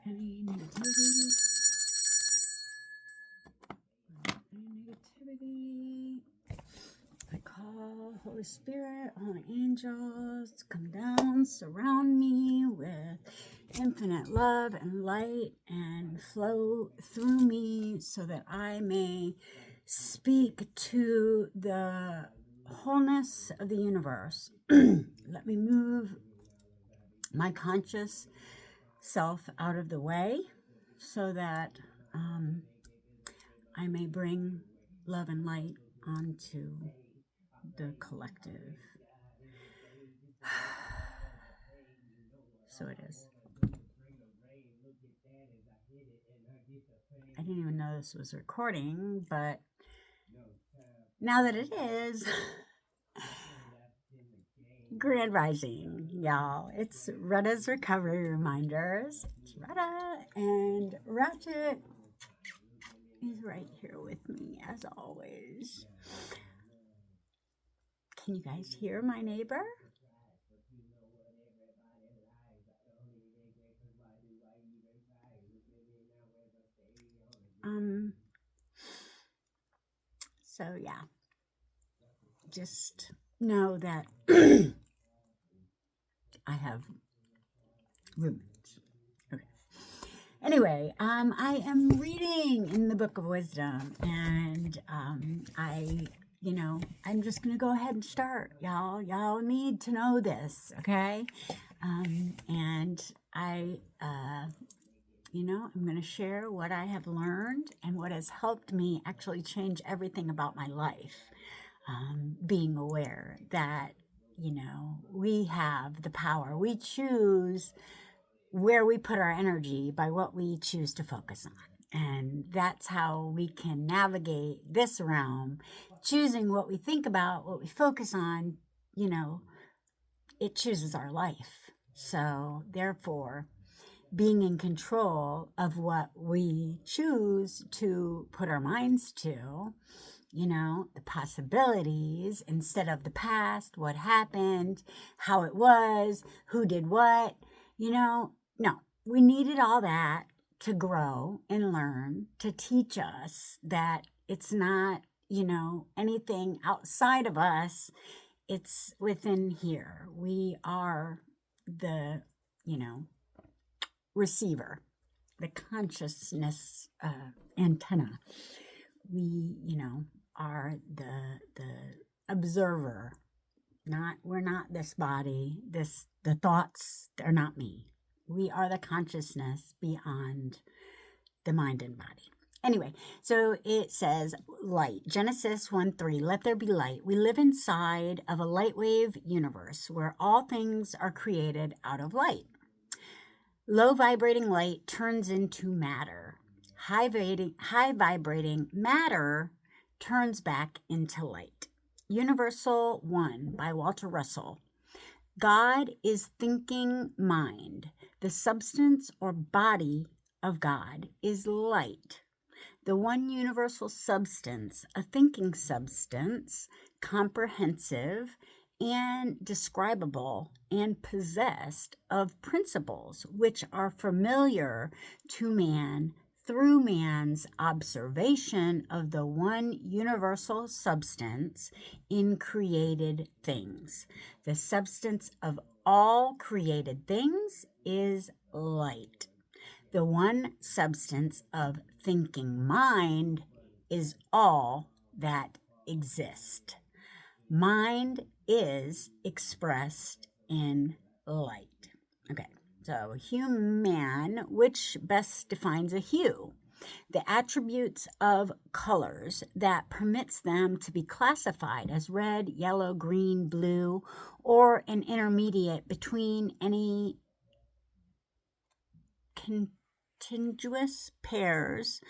any negativity. I call Holy Spirit, all angels to come down, surround me with infinite love and light and flow through me so that I may speak to the wholeness of the universe. Let me move my conscious self out of the way so that I may bring love and light onto the collective. So it is. I didn't even know this was recording, but now that it is, Grand Rising, y'all. It's Retta's Recovery Reminders. It's Retta, and Ratchet is right here with me as always. Can you guys hear my neighbor? So yeah, just know that I have roommates. Okay. Anyway, I am reading in the Book of Wisdom, and I'm just gonna go ahead and start, y'all. Y'all need to know this, okay? And I'm going to share what I have learned and what has helped me actually change everything about my life. Being aware that, we have the power. We choose where we put our energy by what we choose to focus on. And that's how we can navigate this realm, choosing what we think about, what we focus on, it chooses our life. So therefore, being in control of what we choose to put our minds to, the possibilities instead of the past, what happened, how it was, who did what, no, we needed all that to grow and learn, to teach us that it's not, anything outside of us, it's within here. We are the, receiver, the consciousness antenna. We, are the observer. We're not this body. The thoughts are not me. We are the consciousness beyond the mind and body. Anyway, so it says light. Genesis 1:3, let there be light. We live inside of a light wave universe where all things are created out of light. Low vibrating light turns into matter. High vibrating matter turns back into light. Universal 1 by Walter Russell. God is thinking mind. The substance or body of God is light. The one universal substance, a thinking substance, comprehensive and describable and possessed of principles which are familiar to man through man's observation of the one universal substance in created things. The substance of all created things is light. The one substance of thinking mind is all that exists. Mind is expressed in light. Okay, so human, which best defines a hue? The attributes of colors that permits them to be classified as red, yellow, green, blue, or an intermediate between any contiguous pairs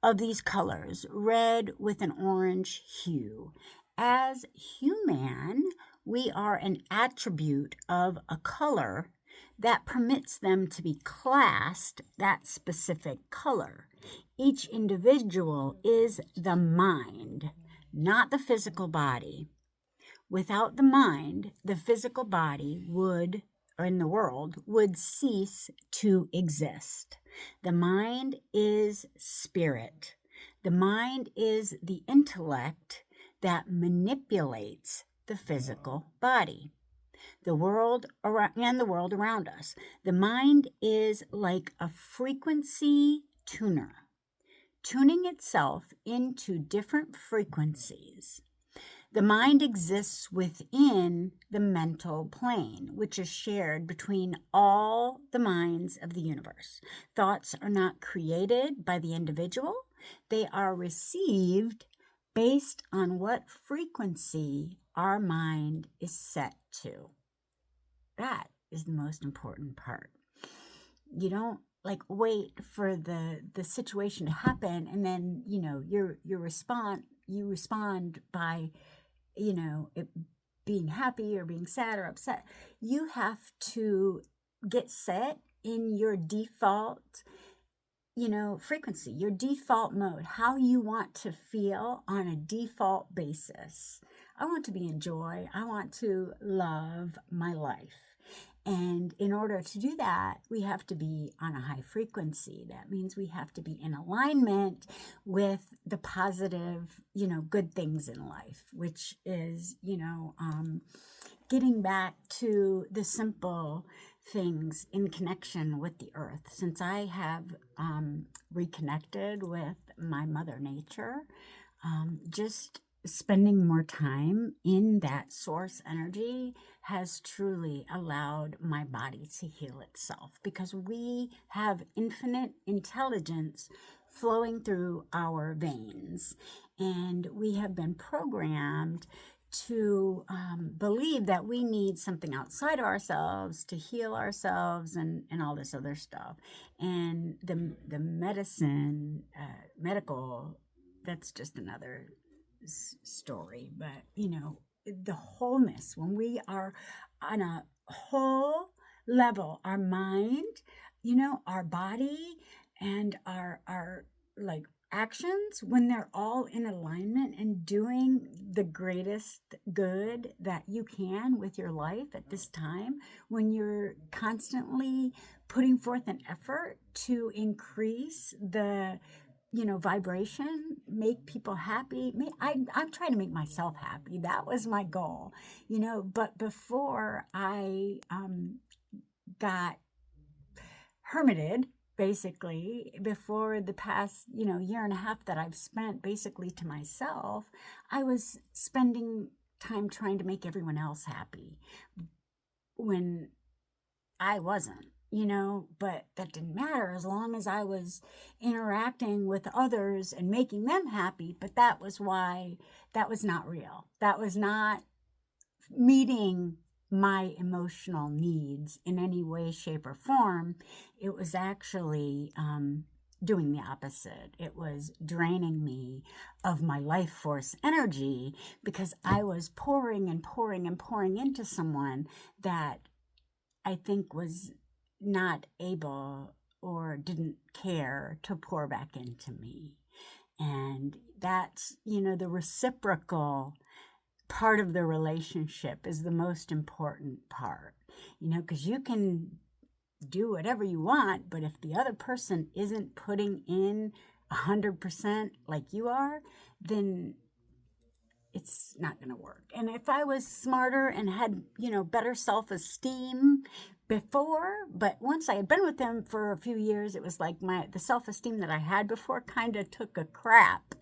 of these colors, red with an orange hue. As human, we are an attribute of a color that permits them to be classed that specific color. Each individual is the mind, not the physical body. Without the mind, the physical body would, or in the world, would cease to exist. The mind is spirit. The mind is the intellect that manipulates the physical body, the world around, and the world around us. The mind is like a frequency tuner, tuning itself into different frequencies. The mind exists within the mental plane, which is shared between all the minds of the universe. Thoughts are not created by the individual, they are received based on what frequency our mind is set to. That is the most important part. You don't wait for the situation to happen and then you respond by it being happy or being sad or upset. You have to get set in your default frequency, your default mode, how you want to feel on a default basis. I want to be in joy. I want to love my life. And in order to do that, we have to be on a high frequency. That means we have to be in alignment with the positive, good things in life, which is, getting back to the simple things in connection with the earth. Since I have reconnected with my Mother Nature, just spending more time in that source energy has truly allowed my body to heal itself, because we have infinite intelligence flowing through our veins, and we have been programmed to believe that we need something outside of ourselves to heal ourselves and all this other stuff. And the medical, that's just another story. But the wholeness, when we are on a whole level, our mind, our body, and our actions, when they're all in alignment and doing the greatest good that you can with your life at this time, when you're constantly putting forth an effort to increase the vibration, make people happy. I'm trying to make myself happy. That was my goal, but before I got hermited, basically, before the past, year and a half that I've spent basically to myself, I was spending time trying to make everyone else happy when I wasn't, but that didn't matter as long as I was interacting with others and making them happy. But that was not real. That was not meeting my emotional needs in any way, shape, or form. It was actually doing the opposite. It was draining me of my life force energy, because I was pouring and pouring and pouring into someone that I think was not able or didn't care to pour back into me. And that's, the reciprocal part of the relationship is the most important part, because you can do whatever you want, but if the other person isn't putting in 100% like you are, then it's not going to work. And if I was smarter and had, better self-esteem before, but once I had been with them for a few years, it was like the self-esteem that I had before kind of took a crap,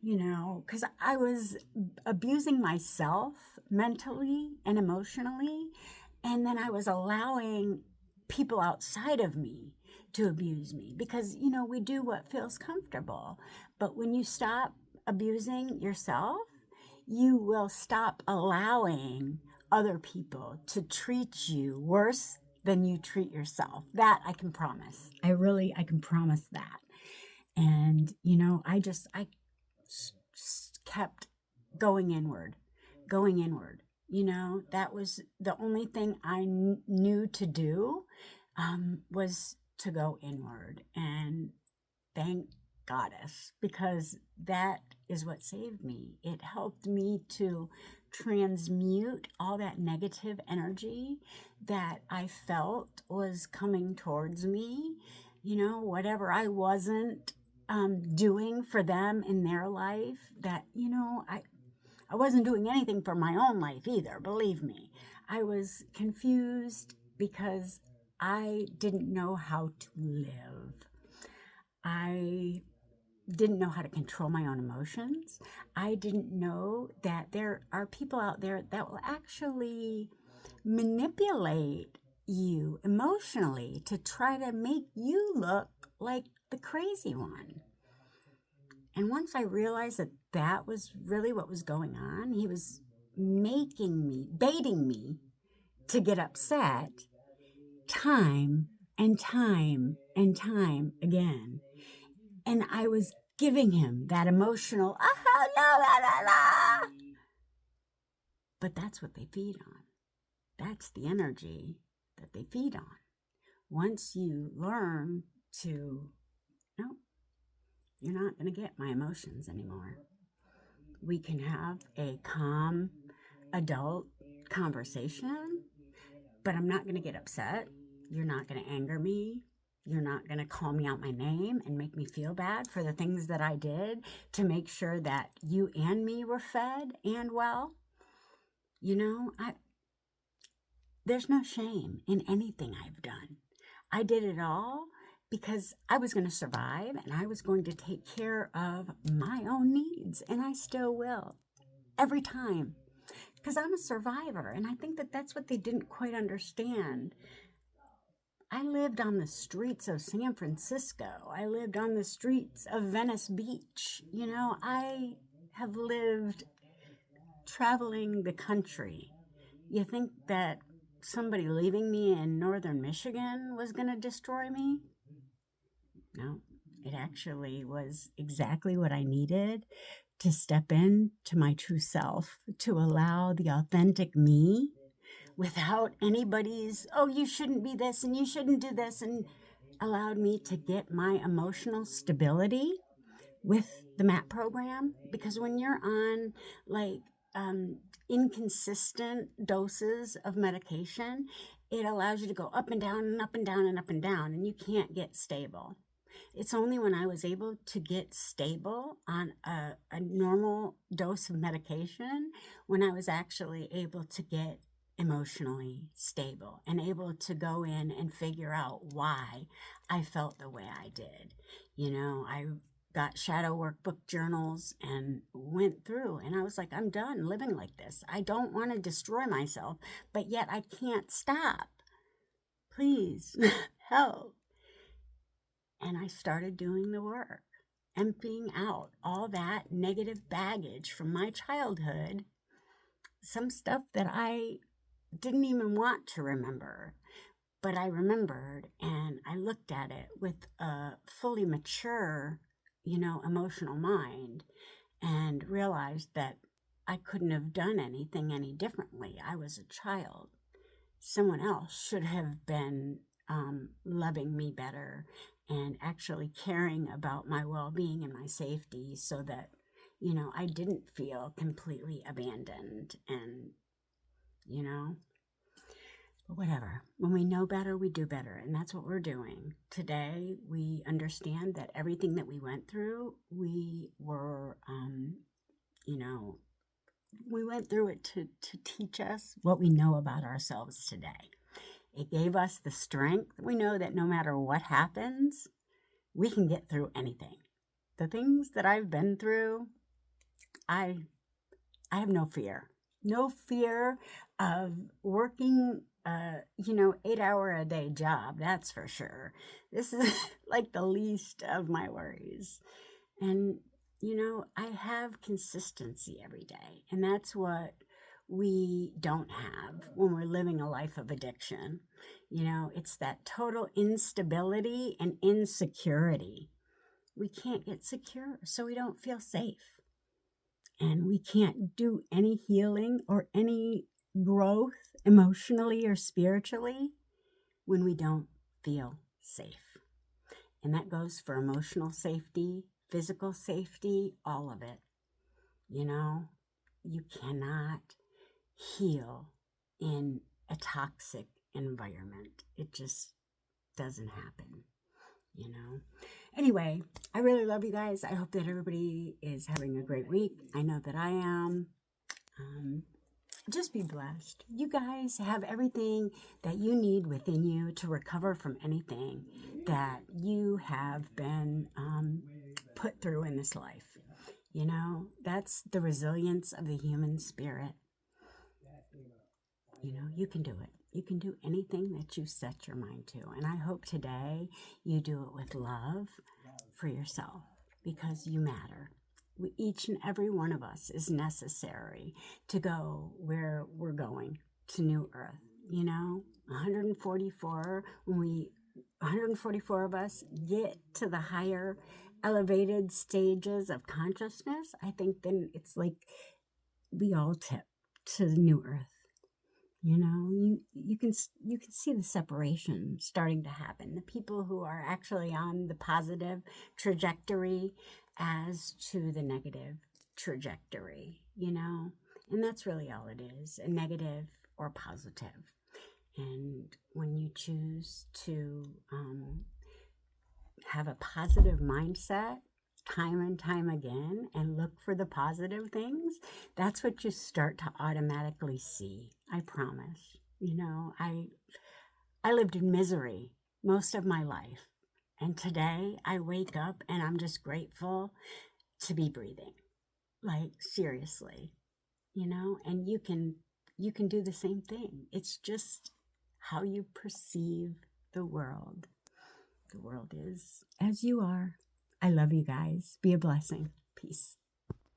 because I was abusing myself mentally and emotionally, and then I was allowing people outside of me to abuse me, because, we do what feels comfortable. But when you stop abusing yourself, you will stop allowing other people to treat you worse than you treat yourself. That I can promise. I can promise that. And, I just kept going inward. That was the only thing I knew to do, was to go inward. And thank Goddess, because that is what saved me. It helped me to transmute all that negative energy that I felt was coming towards me, whatever I wasn't doing for them in their life, that, I wasn't doing anything for my own life either, believe me. I was confused because I didn't know how to live. I didn't know how to control my own emotions. I didn't know that there are people out there that will actually manipulate you emotionally to try to make you look like the crazy one. And once I realized that that was really what was going on, he was baiting me to get upset time and time and time again. And I was giving him that emotional, la, la, la, la. But that's what they feed on. That's the energy that they feed on. Once you learn to, no, you're not going to get my emotions anymore. We can have a calm adult conversation, but I'm not going to get upset. You're not going to anger me. You're not going to call me out my name and make me feel bad for the things that I did to make sure that you and me were fed and well. There's no shame in anything I've done. I did it all because I was going to survive and I was going to take care of my own needs, and I still will every time because I'm a survivor. And I think that that's what they didn't quite understand. I lived on the streets of San Francisco. I lived on the streets of Venice Beach. I have lived traveling the country. You think that somebody leaving me in northern Michigan was going to destroy me? No, it actually was exactly what I needed to step into my true self, to allow the authentic me without anybody's, oh, you shouldn't be this and you shouldn't do this, and allowed me to get my emotional stability with the MAP program. Because when you're on inconsistent doses of medication, it allows you to go up and down and up and down and up and down, and you can't get stable. It's only when I was able to get stable on a normal dose of medication when I was actually able to get emotionally stable and able to go in and figure out why I felt the way I did. I got shadow workbook journals and went through, and I was like, I'm done living like this. I don't want to destroy myself, but yet I can't stop. Please help. And I started doing the work, emptying out all that negative baggage from my childhood, some stuff that I didn't even want to remember, but I remembered, and I looked at it with a fully mature, emotional mind, and realized that I couldn't have done anything any differently. I was a child. Someone else should have been loving me better and actually caring about my well-being and my safety so that, I didn't feel completely abandoned and, whatever. When we know better, we do better. And that's what we're doing. Today, we understand that everything that we went through, we were, we went through it to teach us what we know about ourselves today. It gave us the strength. We know that no matter what happens, we can get through anything. The things that I've been through, I have no fear. No fear of working 8-hour-a-day job, that's for sure. This is like the least of my worries. And, I have consistency every day. And that's what we don't have when we're living a life of addiction. It's that total instability and insecurity. We can't get secure, so we don't feel safe. And we can't do any healing or any growth emotionally or spiritually when we don't feel safe. And that goes for emotional safety, physical safety, all of it. You cannot heal in a toxic environment. It just doesn't happen. you know. Anyway, I really love you guys. I hope that everybody is having a great week. I know that I am. Just be blessed. You guys have everything that you need within you to recover from anything that you have been put through in this life. You know, that's the resilience of the human spirit. You know, you can do it. You can do anything that you set your mind to. And I hope today you do it with love for yourself, because you matter. Each and every one of us is necessary to go where we're going, to New Earth. You know, 144 of us get to the higher elevated stages of consciousness. I think then it's like we all tip to the New Earth. You know, you can see the separation starting to happen. The people who are actually on the positive trajectory as to the negative trajectory, you know, and that's really all it is, a negative or positive. And when you choose to have a positive mindset time and time again and look for the positive things, that's what you start to automatically see. I promise. You know, I lived in misery most of my life. And today I wake up and I'm just grateful to be breathing. Like, seriously. You know, and you can do the same thing. It's just how you perceive the world. The world is as you are. I love you guys. Be a blessing. Peace.